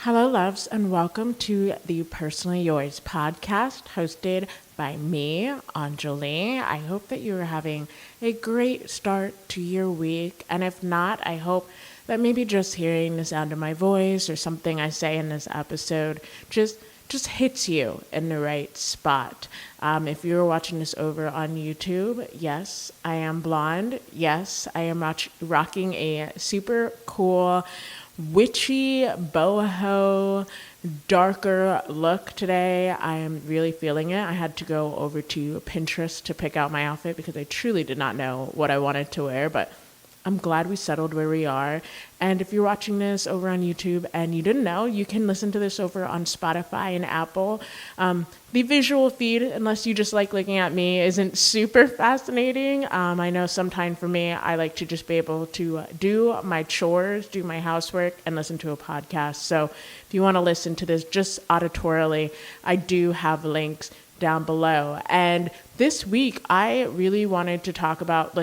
Hello, loves, and welcome to the Personally Yours podcast hosted by me, Anjuli. I hope that you're having a great start to your week. And if not, I hope that maybe just hearing the sound of my voice or something I say in this episode just hits you in the right spot. If you're watching this over on YouTube, yes, I am blonde. Yes, I am rocking a super cool witchy, boho, darker look today. I am really feeling it. I had to go over to Pinterest to pick out my outfit because I truly did not know what I wanted to wear, but I'm glad we settled where we are. And if you're watching this over on YouTube and you didn't know, you can listen to this over on Spotify and Apple. The visual feed, unless you just like looking at me, isn't super fascinating. I know sometimes for me, I like to just be able to do my chores, do my housework, and listen to a podcast. So if you want to listen to this just auditorily, I do have links down below. And this week, I really wanted to talk about,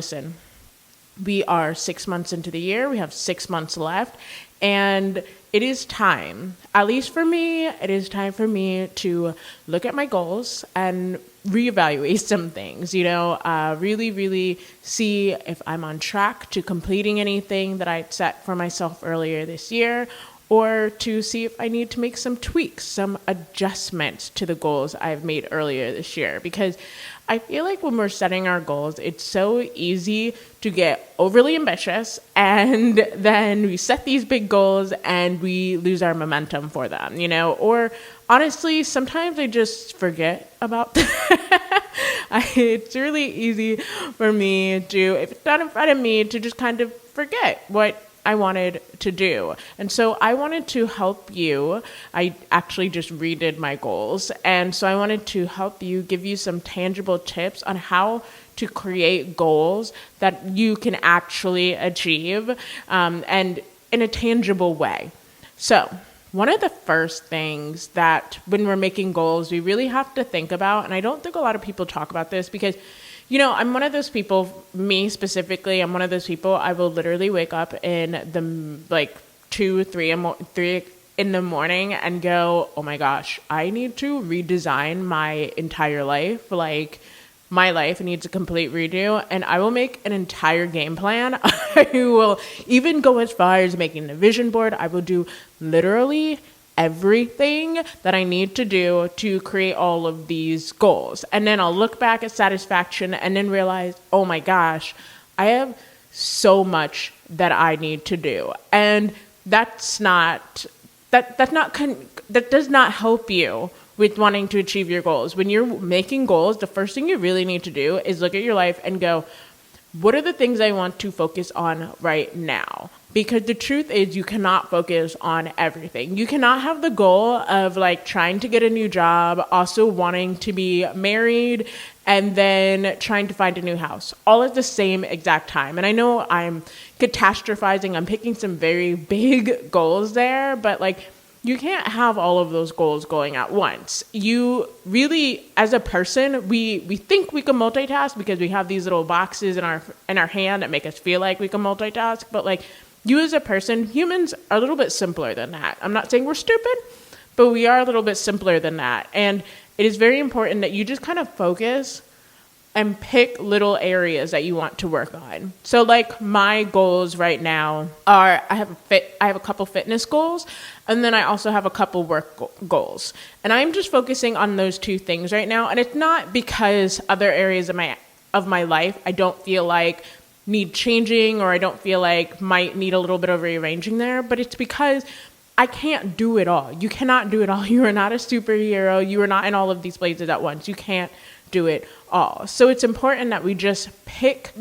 we are 6 months into the year. We have 6 months left. And it is time, at least for me, it is time for me to look at my goals and reevaluate some things, really see if I'm on track to completing anything that I set for myself earlier this year, or to see if I need to make some tweaks, some adjustments to the goals I've made earlier this year. Because I feel like when we're setting our goals, it's so easy to get overly ambitious, and then we set these big goals and we lose our momentum for them, or honestly, sometimes I just forget about them. It's really easy for me to, if it's not in front of me, to just kind of forget what I wanted to do. And so I wanted to help you. I actually just redid my goals. And so I wanted to help you, give you some tangible tips on how to create goals that you can actually achieve, and in a tangible way. So one of the first things that when we're making goals, we really have to think about, and I don't think a lot of people talk about this because I'm one of those people, me specifically, I'm one of those people, I will literally wake up in the 3 in the morning and go, oh my gosh, I need to redesign my entire life. My life needs a complete redo, and I will make an entire game plan. I will even go as far as making a vision board. I will do literally everything that I need to do to create all of these goals. And then I'll look back at satisfaction and then realize, oh my gosh, I have so much that I need to do. And that does not help you with wanting to achieve your goals. When you're making goals, the first thing you really need to do is look at your life and go, what are the things I want to focus on right now? Because the truth is you cannot focus on everything. You cannot have the goal of trying to get a new job, also wanting to be married, and then trying to find a new house, all at the same exact time. And I know I'm catastrophizing. I'm picking some very big goals there, but you can't have all of those goals going at once. You really, as a person, we think we can multitask because we have these little boxes in our hand that make us feel like we can multitask. But you as a person, humans are a little bit simpler than that. I'm not saying we're stupid, but we are a little bit simpler than that. And it is very important that you just kind of focus and pick little areas that you want to work on. So my goals right now are, I have a couple fitness goals, and then I also have a couple work goals. And I'm just focusing on those two things right now. And it's not because other areas of my life I don't feel like need changing, or I don't feel like might need a little bit of rearranging there, but it's because I can't do it all. You cannot do it all. You are not a superhero. You are not in all of these places at once. You can't do it all. So it's important that we just pick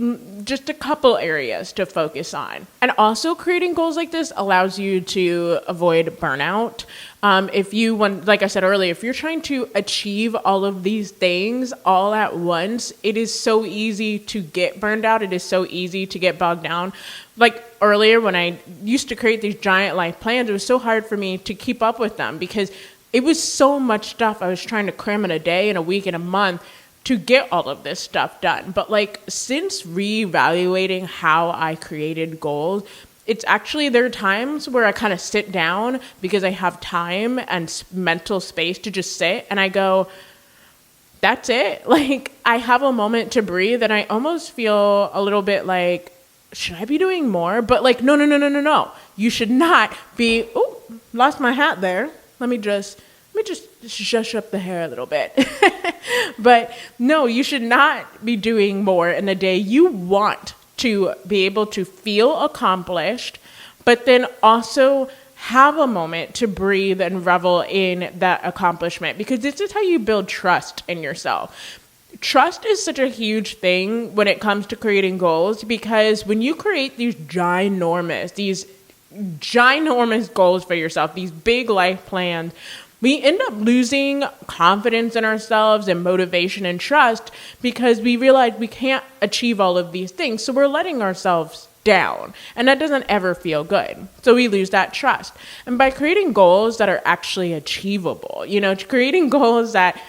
just a couple areas to focus on. And also creating goals like this allows you to avoid burnout. Like I said earlier, if you're trying to achieve all of these things all at once, it is so easy to get burned out. It is so easy to get bogged down. Earlier when I used to create these giant life plans, it was so hard for me to keep up with them because it was so much stuff I was trying to cram in a day, in a week, in a month to get all of this stuff done. But since reevaluating how I created goals, it's actually, there are times where I kind of sit down because I have time and mental space to just sit, and I go, that's it. Like, I have a moment to breathe, and I almost feel a little bit like, should I be doing more? But like, no. You should not be, oh, lost my hat there. Let me just shush up the hair a little bit. But no, you should not be doing more in the day. You want to be able to feel accomplished, but then also have a moment to breathe and revel in that accomplishment, because this is how you build trust in yourself. Trust is such a huge thing when it comes to creating goals, because when you create these ginormous goals for yourself, these big life plans, we end up losing confidence in ourselves and motivation and trust because we realize we can't achieve all of these things. So we're letting ourselves down, and that doesn't ever feel good. So we lose that trust. And by creating goals that are actually achievable, creating goals that,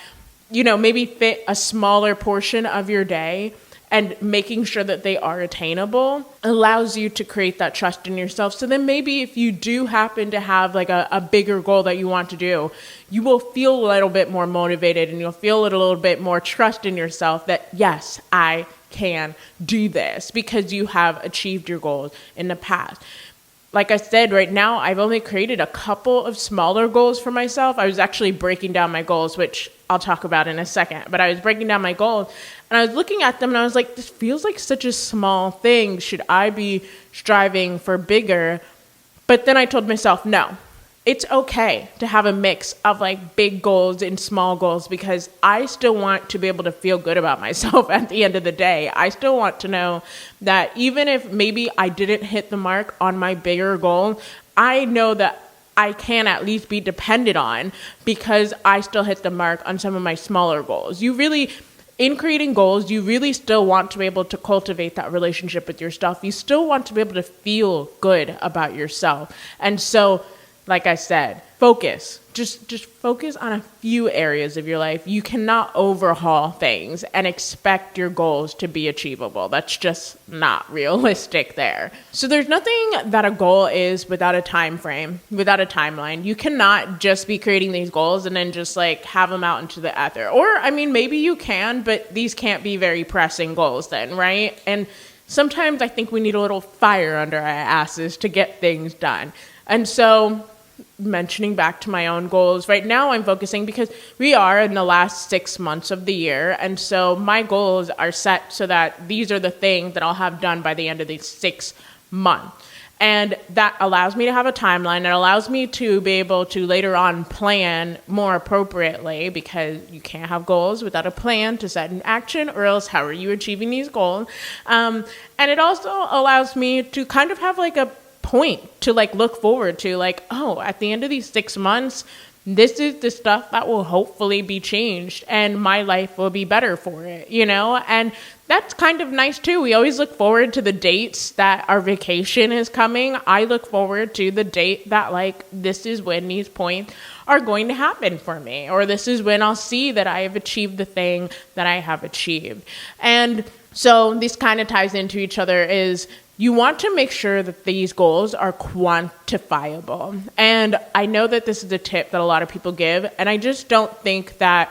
maybe fit a smaller portion of your day, and making sure that they are attainable allows you to create that trust in yourself. So then maybe if you do happen to have like a bigger goal that you want to do, you will feel a little bit more motivated, and you'll feel a little bit more trust in yourself that, yes, I can do this, because you have achieved your goals in the past. Like I said, right now, I've only created a couple of smaller goals for myself. I was actually breaking down my goals, which I'll talk about in a second. But I was breaking down my goals, and I was looking at them, and I was like, this feels like such a small thing. Should I be striving for bigger? But then I told myself, no. It's okay to have a mix of like big goals and small goals, because I still want to be able to feel good about myself at the end of the day. I still want to know that even if maybe I didn't hit the mark on my bigger goal, I know that I can at least be depended on because I still hit the mark on some of my smaller goals. In creating goals, you really still want to be able to cultivate that relationship with yourself. You still want to be able to feel good about yourself. And so, like I said, focus. Just focus on a few areas of your life. You cannot overhaul things and expect your goals to be achievable. That's just not realistic there. So there's nothing that a goal is without a time frame, without a timeline. You cannot just be creating these goals and then just like have them out into the ether. Or, maybe you can, but these can't be very pressing goals then, right? And sometimes I think we need a little fire under our asses to get things done. And so, mentioning back to my own goals, right now I'm focusing because we are in the last 6 months of the year. And so my goals are set so that these are the things that I'll have done by the end of these 6 months. And that allows me to have a timeline. It allows me to be able to later on plan more appropriately, because you can't have goals without a plan to set in action, or else how are you achieving these goals? And it also allows me to kind of have like a point to like look forward to, like, oh, at the end of these 6 months, this is the stuff that will hopefully be changed and my life will be better for it, and that's kind of nice too. We always look forward to the dates that our vacation is coming. I look forward to the date that like, this is when these points are going to happen for me, or this is when I'll see that I have achieved the thing that I have achieved. And so this kind of ties into each other, is you want to make sure that these goals are quantifiable. And I know that this is a tip that a lot of people give, and I just don't think that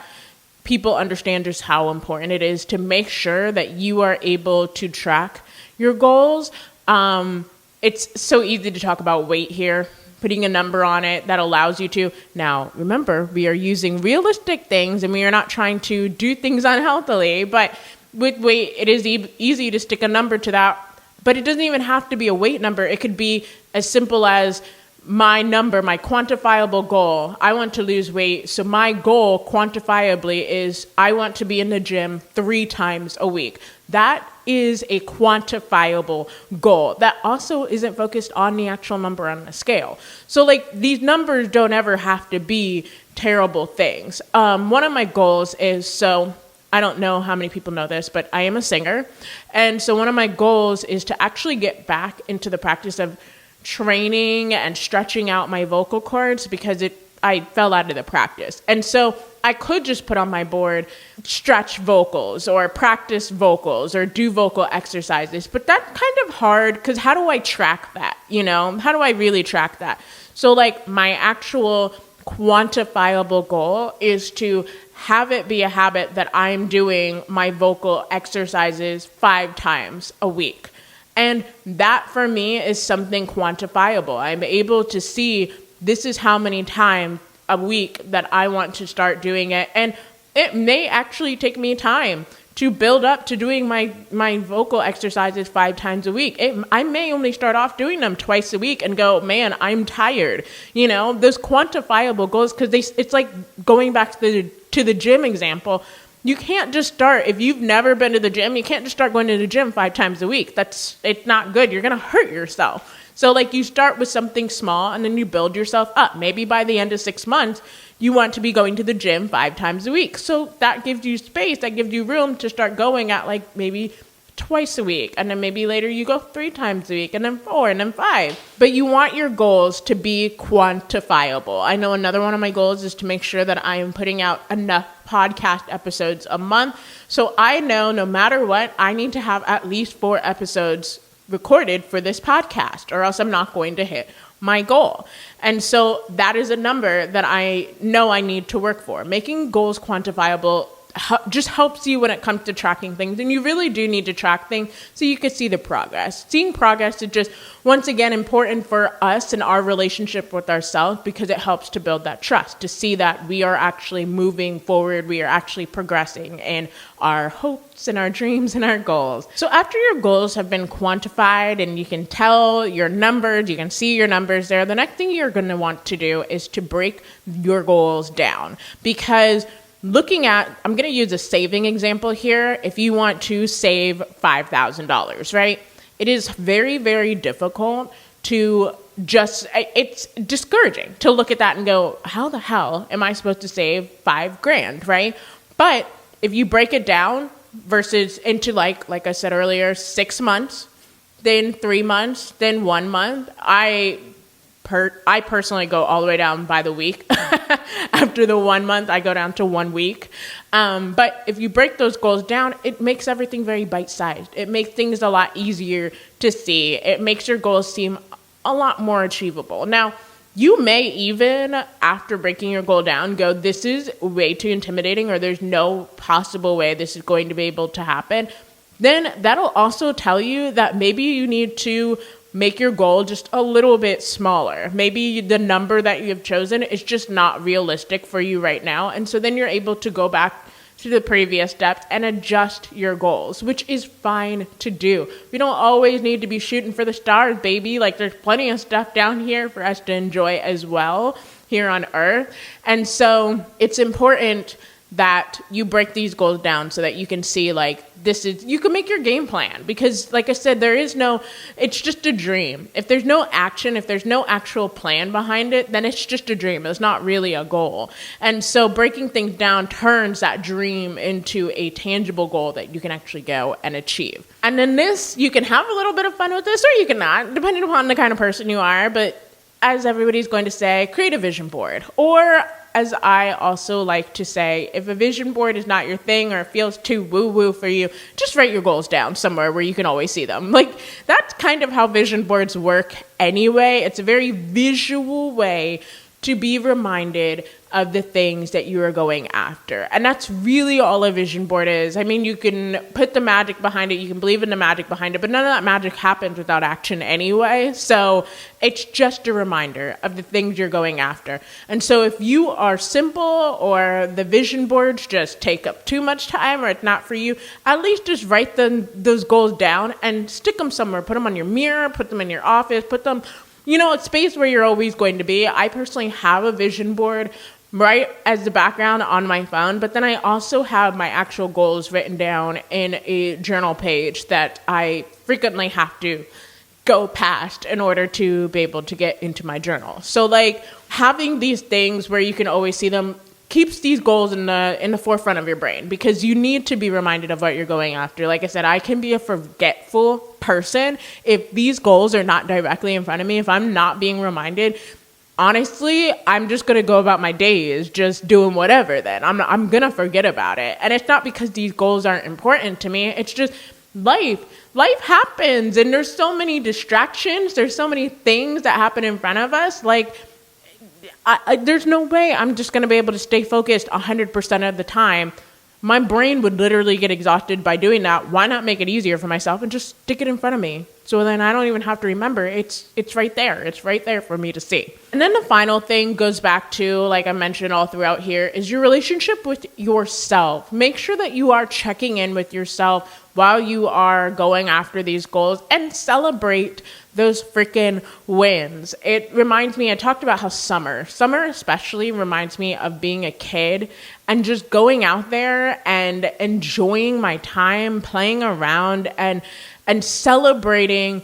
people understand just how important it is to make sure that you are able to track your goals. It's so easy to talk about weight here, putting a number on it that allows you to. Now, remember, we are using realistic things, and we are not trying to do things unhealthily, but with weight, it is easy to stick a number to that. But it doesn't even have to be a weight number. It could be as simple as my number, my quantifiable goal. I want to lose weight. So my goal quantifiably is I want to be in the gym 3 times a week. That is a quantifiable goal that also isn't focused on the actual number on the scale. So like, these numbers don't ever have to be terrible things. One of my goals is, so I don't know how many people know this, but I am a singer. And so one of my goals is to actually get back into the practice of training and stretching out my vocal cords, because I fell out of the practice. And so I could just put on my board, stretch vocals or practice vocals or do vocal exercises, but that's kind of hard because how do I track that? How do I really track that? So like my actual quantifiable goal is to have it be a habit that I'm doing my vocal exercises 5 times a week. And that for me is something quantifiable. I'm able to see this is how many times a week that I want to start doing it. And it may actually take me time to build up to doing my vocal exercises 5 times a week. I may only start off doing them twice a week and go, man, I'm tired. Those quantifiable goals, because it's like going back to the gym example. You can't just start, if you've never been to the gym, you can't just start going to the gym 5 times a week. It's not good. You're going to hurt yourself. So like you start with something small and then you build yourself up. Maybe by the end of 6 months, you want to be going to the gym 5 times a week. So that gives you space, that gives you room to start going at like maybe twice a week. And then maybe later you go 3 times a week and then 4 and then 5. But you want your goals to be quantifiable. I know another one of my goals is to make sure that I am putting out enough podcast episodes a month. So I know no matter what, I need to have at least 4 episodes recorded for this podcast, or else I'm not going to hit my goal. And so that is a number that I know I need to work for. Making goals quantifiable just helps you when it comes to tracking things. And you really do need to track things so you can see the progress. Seeing progress is just, once again, important for us and our relationship with ourselves because it helps to build that trust, to see that we are actually moving forward, we are actually progressing in our hopes and our dreams and our goals. So after your goals have been quantified and you can tell your numbers, you can see your numbers there, the next thing you're going to want to do is to break your goals down. Because I'm going to use a saving example here. If you want to save $5,000, right? It is very, very difficult it's discouraging to look at that and go, how the hell am I supposed to save $5,000, right? But if you break it down versus into like I said earlier, 6 months, then 3 months, then 1 month, I personally go all the way down by the week. After the 1 month, I go down to 1 week. But if you break those goals down, it makes everything very bite-sized. It makes things a lot easier to see. It makes your goals seem a lot more achievable. Now, you may even, after breaking your goal down, go, this is way too intimidating, or there's no possible way this is going to be able to happen. Then that'll also tell you that maybe you need to make your goal just a little bit smaller. Maybe the number that you have chosen is just not realistic for you right now. And so then you're able to go back to the previous steps and adjust your goals, which is fine to do. We don't always need to be shooting for the stars, baby. Like there's plenty of stuff down here for us to enjoy as well here on Earth. And so it's important that you break these goals down so that you can see you can make your game plan, because like I said, it's just a dream. If there's no action, if there's no actual plan behind it, then it's just a dream. It's not really a goal. And so breaking things down turns that dream into a tangible goal that you can actually go and achieve. And then you can have a little bit of fun with this, or you can not, depending upon the kind of person you are. But as everybody's going to say, create a vision board. Or as I also like to say, if a vision board is not your thing or it feels too woo-woo for you, just write your goals down somewhere where you can always see them. That's kind of how vision boards work anyway. It's a very visual way to be reminded of the things that you are going after. And that's really all a vision board is. I mean, you can put the magic behind it, you can believe in the magic behind it, but none of that magic happens without action anyway. So it's just a reminder of the things you're going after. And so if you are simple, or the vision boards just take up too much time, or it's not for you, at least just write those goals down and stick them somewhere. Put them on your mirror, put them in your office, put them a space where you're always going to be. I personally have a vision board right as the background on my phone, but then I also have my actual goals written down in a journal page that I frequently have to go past in order to be able to get into my journal. So having these things where you can always see them keeps these goals in the forefront of your brain, because you need to be reminded of what you're going after. Like I said, I can be a forgetful person if these goals are not directly in front of me. If I'm not being reminded, honestly, I'm just going to go about my days just doing whatever then. I'm going to forget about it. And it's not because these goals aren't important to me. It's just life. Life happens, and there's so many distractions. There's so many things that happen in front of us. Like, there's no way I'm just going to be able to stay focused 100% of the time. My brain would literally get exhausted by doing that. Why not make it easier for myself and just stick it in front of me? So then I don't even have to remember. It's right there. It's right there for me to see. And then the final thing goes back to, like I mentioned all throughout here, is your relationship with yourself. Make sure that you are checking in with yourself while you are going after these goals, and celebrate those freaking wins. It reminds me, I talked about how summer especially reminds me of being a kid and just going out there and enjoying my time, playing around and celebrating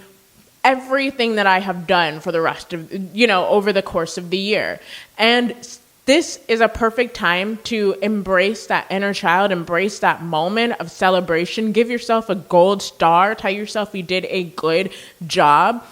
everything that I have done for the rest of, over the course of the year. And this is a perfect time to embrace that inner child, embrace that moment of celebration. Give yourself a gold star. Tell yourself you did a good job.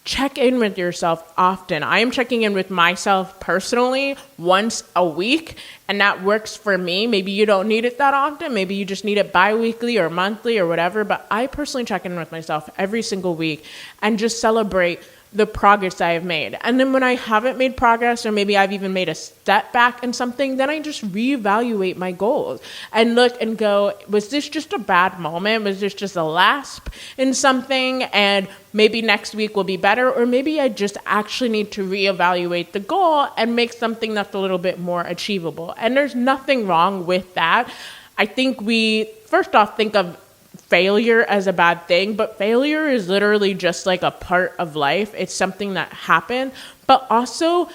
Check in with yourself often. I am checking in with myself personally once a week, and that works for me. Maybe you don't need it that often. Maybe you just need it bi-weekly or monthly or whatever. But I personally check in with myself every single week and just celebrate the progress I have made. And then when I haven't made progress, or maybe I've even made a step back in something, then I just reevaluate my goals and look and go, was this just a bad moment? Was this just a lapse in something? And maybe next week will be better, or maybe I just actually need to reevaluate the goal and make something that's a little bit more achievable. And there's nothing wrong with that. I think we first off think of failure as a bad thing, but failure is literally just like a part of life. It's something that happened, but also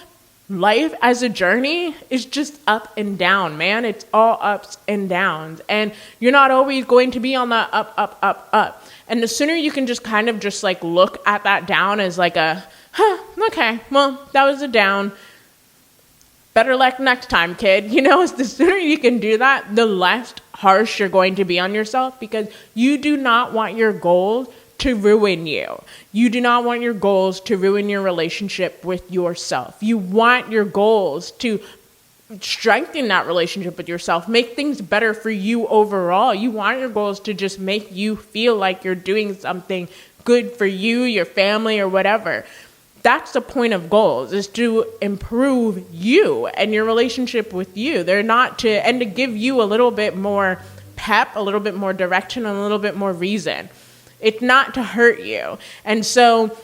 life as a journey is just up and down, man. It's all ups and downs, and you're not always going to be on the up, up, up, up. And the sooner you can just kind of just like look at that down as like okay, well, that was a down. Better luck next time, kid. The sooner you can do that, the less harsh you're going to be on yourself, because you do not want your goals to ruin you. You do not want your goals to ruin your relationship with yourself. You want your goals to strengthen that relationship with yourself, make things better for you overall. You want your goals to just make you feel like you're doing something good for you, your family, or whatever. That's the point of goals, is to improve you and your relationship with you. They're not to give you a little bit more pep, a little bit more direction, and a little bit more reason. It's not to hurt you. And so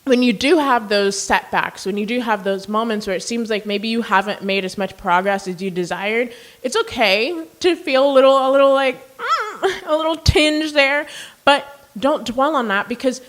when you do have those setbacks, when you do have those moments where it seems like maybe you haven't made as much progress as you desired, it's okay to feel a little tinge there, but don't dwell on that, because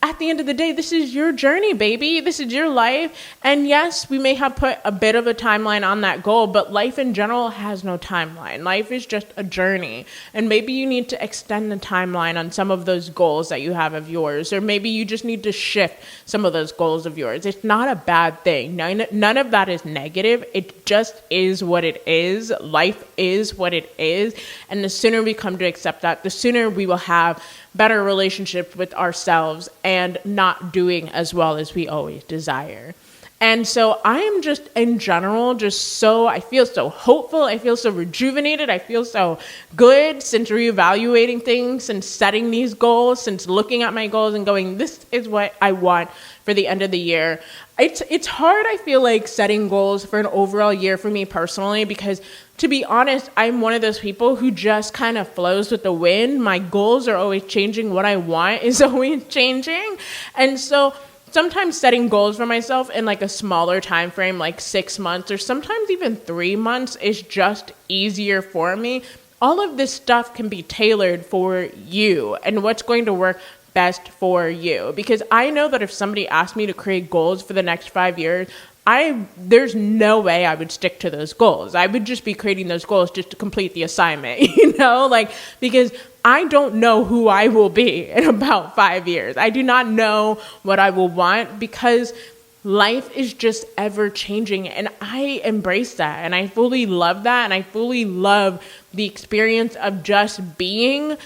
at the end of the day, this is your journey, baby. This is your life. And yes, we may have put a bit of a timeline on that goal, but life in general has no timeline. Life is just a journey. And maybe you need to extend the timeline on some of those goals that you have of yours, or maybe you just need to shift some of those goals of yours. It's not a bad thing. None of that is negative. It just is what it is. Life is what it is. And the sooner we come to accept that, the sooner we will have better relationship with ourselves and not doing as well as we always desire. And so I am just in general, I feel so hopeful. I feel so rejuvenated. I feel so good since reevaluating things, since setting these goals, since looking at my goals and going, this is what I want for the end of the year. It's hard, I feel like, setting goals for an overall year for me personally, because to be honest, I'm one of those people who just kind of flows with the wind. My goals are always changing. What I want is always changing. And so sometimes setting goals for myself in like a smaller time frame, like 6 months or sometimes even 3 months, is just easier for me. All of this stuff can be tailored for you and what's going to work best for you. Because I know that if somebody asked me to create goals for the next 5 years, there's no way I would stick to those goals. I would just be creating those goals just to complete the assignment, because I don't know who I will be in about 5 years. I do not know what I will want, because life is just ever changing, and I embrace that, and I fully love that, and I fully love the experience of just being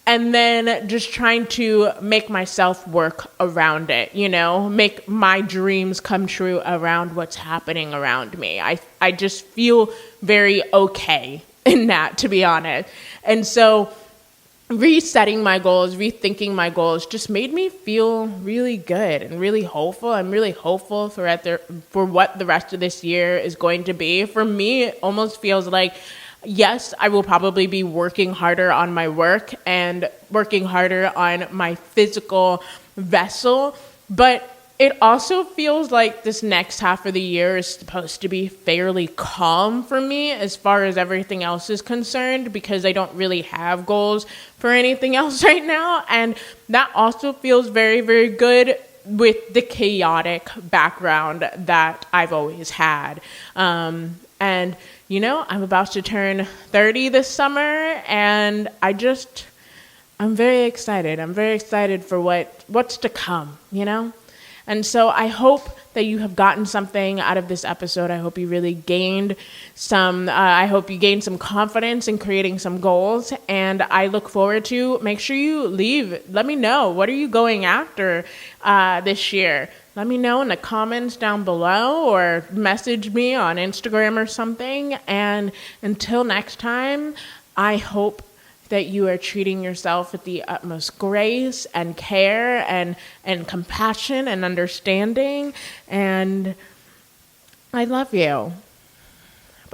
and then just trying to make myself work around it, make my dreams come true around what's happening around me. I just feel very okay in that, to be honest. And so resetting my goals, rethinking my goals just made me feel really good and really hopeful. I'm really hopeful for what the rest of this year is going to be. For me, it almost feels like, yes, I will probably be working harder on my work and working harder on my physical vessel, but it also feels like this next half of the year is supposed to be fairly calm for me as far as everything else is concerned, because I don't really have goals for anything else right now. And that also feels very, very good with the chaotic background that I've always had. And I'm about to turn 30 this summer, and I'm very excited. I'm very excited for what's to come, And so I hope that you have gotten something out of this episode. I hope you really gained I hope you gained some confidence in creating some goals. And I look forward to, make sure you let me know, what are you going after this year? Let me know in the comments down below, or message me on Instagram or something. And until next time, I hope that you are treating yourself with the utmost grace and care and compassion and understanding. And I love you.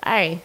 Bye.